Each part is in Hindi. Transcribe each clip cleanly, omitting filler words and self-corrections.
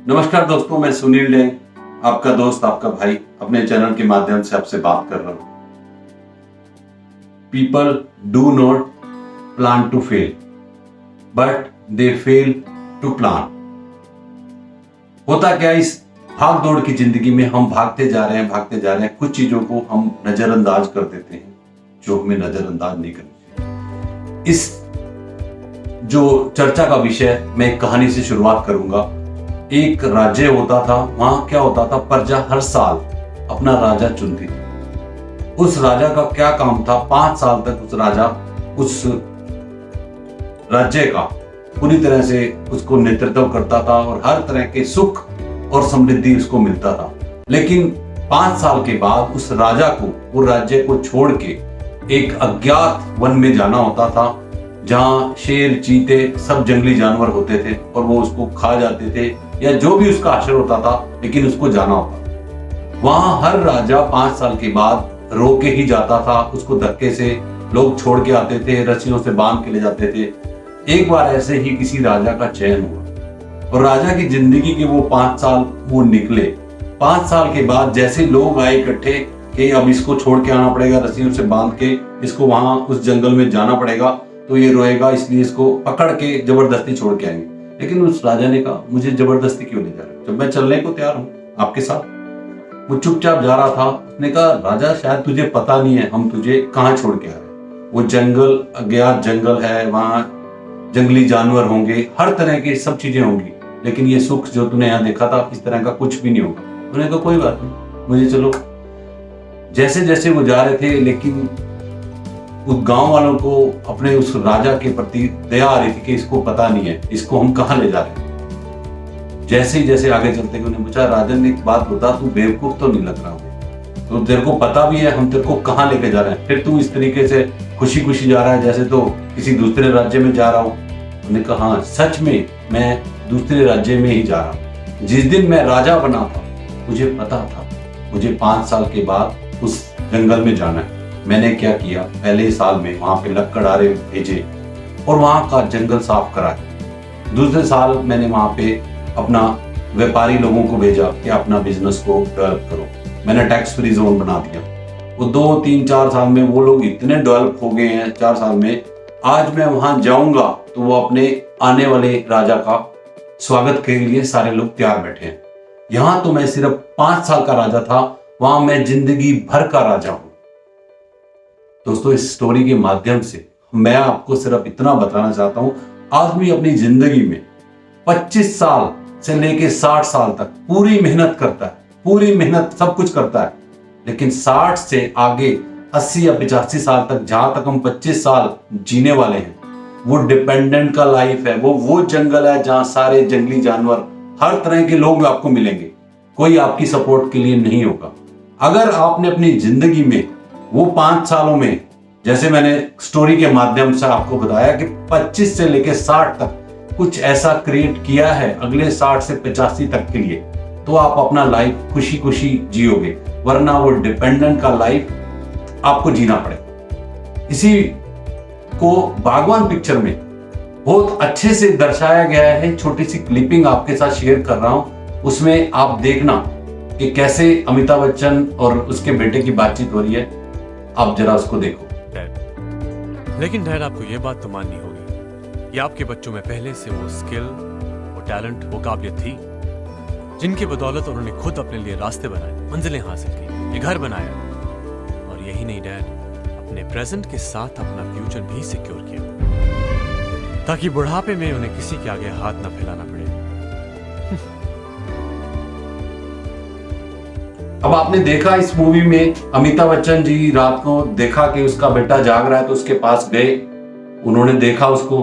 नमस्कार दोस्तों, मैं सुनील डे, आपका दोस्त, आपका भाई, अपने चैनल के माध्यम से आपसे बात कर रहा हूं। People do not plan to fail, but they fail to plan. होता क्या, इस भाग दौड़ की जिंदगी में हम भागते जा रहे हैं, कुछ चीजों को हम नजरअंदाज कर देते हैं जो हमें नजरअंदाज नहीं करनी चाहिए। इस जो चर्चा का विषय, मैं एक कहानी से शुरुआत करूंगा। एक राज्य होता था, वहां क्या होता था, प्रजा हर साल अपना राजा चुनती थी। उस राजा का क्या काम था, 5 साल तक उस राजा उस राज्य का पूरी तरह से उसको नेतृत्व करता था और हर तरह के सुख और समृद्धि उसको मिलता था। लेकिन 5 साल के बाद उस राजा को, वो राज्य को छोड़ के एक अज्ञात वन में जाना होता था, जहां शेर, चीते, सब जंगली जानवर होते थे और वो उसको खा जाते थे या जो भी उसका असर होता था, लेकिन उसको जाना होता। वहां हर राजा 5 साल के बाद रो के ही जाता था, उसको धक्के से लोग छोड़ के आते थे, रस्सियों से बांध के ले जाते थे। एक बार ऐसे ही किसी राजा का चयन हुआ और राजा की जिंदगी के वो 5 साल वो निकले। 5 साल के बाद जैसे लोग आए इकट्ठे कि अब इसको छोड़ के आना पड़ेगा, रस्सियों से बांध के इसको वहां उस जंगल में जाना पड़ेगा, तो ये रोएगा, इसलिए इसको पकड़ के जबरदस्ती छोड़ के आएंगे। लेकिन उस राजा ने कहा, मुझे जबरदस्ती क्यों ले जा रहे हो, जब मैं चलने को तैयार हूं आपके साथ। वो चुपचाप जा रहा था। उसने कहा, राजा शायद तुझे पता नहीं है हम तुझे कहां छोड़ के आ रहे हैं। वो जंगल अज्ञात जंगल है, वहां जंगली जानवर होंगे, हर तरह की सब चीजें होंगी, लेकिन ये सुख जो तूने यहाँ देखा था इस तरह का कुछ भी नहीं होगा। उन्होंने कहा, कोई बात नहीं, मुझे चलो। जैसे जैसे वो जा रहे थे, लेकिन उस गांव वालों को अपने उस राजा के प्रति दया आ रही थी कि इसको पता नहीं है, इसको हम कहां ले जा रहे हैं। जैसे ही जैसे आगे चलते गए, उन्हें पूछा, राजन ने एक बात बता, तू बेवकूफ तो नहीं लग रहा है, तो तेरे को पता भी है हम तेरे को कहां लेके जा रहे हैं, फिर तू इस तरीके से खुशी खुशी जा रहा है जैसे तो किसी दूसरे राज्य में जा रहा हूं। उन्होंने कहा, हाँ सच में मैं दूसरे राज्य में ही जा रहा हूं। जिस दिन मैं राजा बना था मुझे पता था मुझे 5 साल के बाद उस जंगल में जाना है। मैंने क्या किया, पहले साल में वहां पे लकड़हारे भेजे और वहां का जंगल साफ कराया। दूसरे साल मैंने वहां पे अपना व्यापारी लोगों को भेजा कि अपना बिजनेस को डेवलप करो। मैंने टैक्स फ्री जोन बना दिया। वो 2, 3, 4 साल में वो लोग इतने डेवलप हो गए हैं। 4 साल में आज मैं वहां जाऊंगा तो वो अपने आने वाले राजा का स्वागत के लिए सारे लोग तैयार बैठे हैं। यहां तो मैं सिर्फ 5 साल का राजा था, वहां मैं जिंदगी भर का राजा हूं। दोस्तों, इस स्टोरी के माध्यम से मैं आपको सिर्फ इतना बताना चाहता हूं, आदमी अपनी जिंदगी में 25 साल से लेके 60 साल तक पूरी मेहनत करता है, पूरी मेहनत सब कुछ करता है, लेकिन 60 से आगे 80 या 85 साल तक, जहां तक हम 25 साल जीने वाले हैं, वो डिपेंडेंट का लाइफ है। वो जंगल है जहां सारे जंगली जानवर, हर तरह के लोग आपको मिलेंगे, कोई आपकी सपोर्ट के लिए नहीं होगा। अगर आपने अपनी जिंदगी में वो 5 सालों में, जैसे मैंने स्टोरी के माध्यम से आपको बताया कि 25 से लेकर 60 तक कुछ ऐसा क्रिएट किया है अगले 60 से 85 तक के लिए, तो आप अपना लाइफ खुशी खुशी जियोगे, वरना वो डिपेंडेंट का लाइफ आपको जीना पड़ेगा। इसी को बागवान पिक्चर में बहुत अच्छे से दर्शाया गया है। छोटी सी क्लिपिंग आपके साथ शेयर कर रहा हूं, उसमें आप देखना कि कैसे अमिताभ बच्चन और उसके बेटे की बातचीत हो रही है। आप जरा उसको देखो। लेकिन डैड, आपको यह बात तो माननी होगी कि आपके बच्चों में पहले से वो स्किल, वो टैलेंट, वो काबिलियत थी, जिनकी बदौलत उन्होंने खुद अपने लिए रास्ते बनाए, मंजिलें हासिल की, ये घर बनाया। और यही नहीं डैड, अपने प्रेजेंट के साथ अपना फ्यूचर भी सिक्योर किया, ताकि बुढ़ापे में उन्हें किसी के आगे हाथ न फैलाना पड़े। अब आपने देखा इस मूवी में अमिताभ बच्चन जी रात को देखा कि उसका बेटा जाग रहा है, तो उसके पास गए। उन्होंने देखा उसको,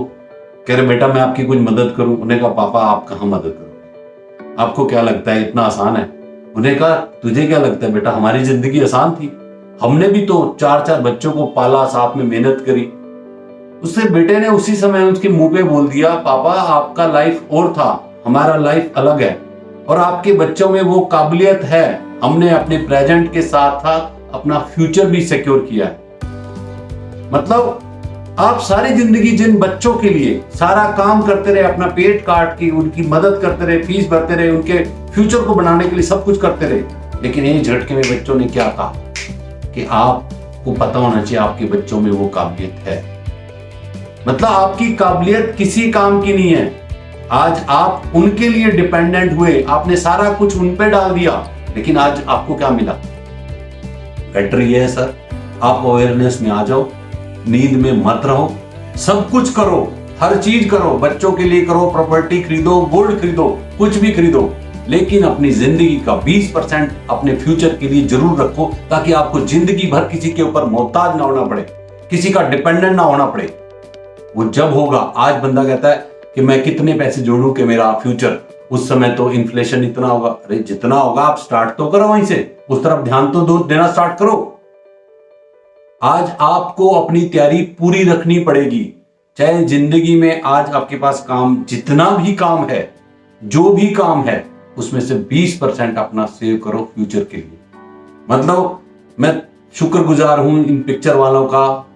कह रहे, बेटा मैं आपकी कुछ मदद करूं। उन्हें कहा, पापा आप कहां मदद करोगे, आपको क्या लगता है इतना आसान है। उन्हें कहा, तुझे क्या लगता है बेटा, हमारी जिंदगी आसान थी, हमने भी तो 4-4 बच्चों को पाला, साथ में मेहनत करी। उससे बेटे ने उसी समय उसके मुंह पे बोल दिया, पापा आपका लाइफ और था, हमारा लाइफ अलग है, और आपके बच्चों में वो काबिलियत है, हमने अपने प्रेजेंट के साथ साथ अपना फ्यूचर भी सिक्योर किया है। मतलब आप सारी जिंदगी जिन बच्चों के लिए सारा काम करते रहे, अपना पेट काट के उनकी मदद करते रहे, फीस भरते रहे, उनके फ्यूचर को बनाने के लिए सब कुछ करते रहे, लेकिन एक झटके में बच्चों ने क्या कहा कि आपको पता होना चाहिए आपके बच्चों में वो काबिलियत है। मतलब आपकी काबिलियत किसी काम की नहीं है। आज आप उनके लिए डिपेंडेंट हुए, आपने सारा कुछ उन पे डाल दिया, लेकिन आज आपको क्या मिला? बेटर ये है सर, आप अवेयरनेस में आ जाओ, नींद में मत रहो, सब कुछ करो, हर चीज करो, बच्चों के लिए करो, प्रॉपर्टी खरीदो, गोल्ड खरीदो, कुछ भी खरीदो, लेकिन अपनी जिंदगी का 20% अपने फ्यूचर के लिए जरूर रखो, ताकि आपको जिंदगी भर किसी के ऊपर मोहताज ना होना पड़े, किसी का डिपेंडेंट ना होना पड़े। वो जब होगा, आज बंदा कहता है कि मैं कितने पैसे जोड़ूं कि मेरा फ्यूचर, उस समय तो इन्फ्लेशन इतना होगा। अरे जितना होगा आप स्टार्ट तो करो, वहीं से उस तरफ ध्यान तो देना स्टार्ट करो। आज आपको अपनी तैयारी पूरी रखनी पड़ेगी, चाहे जिंदगी में आज आपके पास काम जितना भी काम है, जो भी काम है, उसमें से 20% अपना सेव करो फ्यूचर के लिए। मतलब मैं शुक्रगुजार हूं इन पिक्चर वालों का,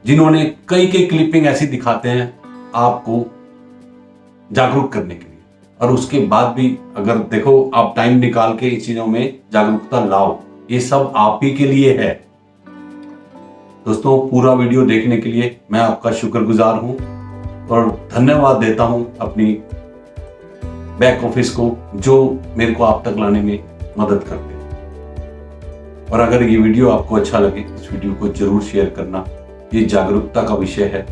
जिन्होंने कई क्लिपिंग ऐसी दिखाते हैं आपको जागरूक करने के लिए, और उसके बाद भी अगर देखो आप टाइम निकाल के इस चीजों में जागरूकता लाओ, ये सब आप ही के लिए है। दोस्तों, पूरा वीडियो देखने के लिए मैं आपका शुक्रगुजार हूं और धन्यवाद देता हूं अपनी बैक ऑफिस को, जो मेरे को आप तक लाने में मदद करते हैं। और अगर ये वीडियो आपको अच्छा लगे, इस वीडियो को जरूर शेयर करना। ये जागरूकता का विषय है,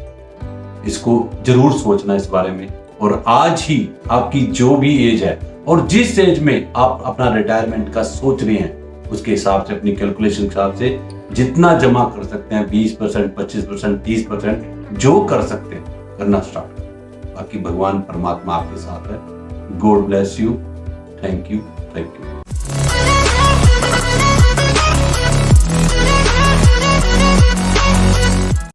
इसको जरूर सोचना इस बारे में। और आज ही आपकी जो भी एज है और जिस एज में आप अपना रिटायरमेंट का सोच रहे हैं, उसके हिसाब से अपनी कैलकुलेशन के हिसाब से जितना जमा कर सकते हैं, 20%, 25%, 30%, जो कर सकते हैं करना स्टार्ट करें। बाकी भगवान परमात्मा आपके साथ है। God bless you. Thank you.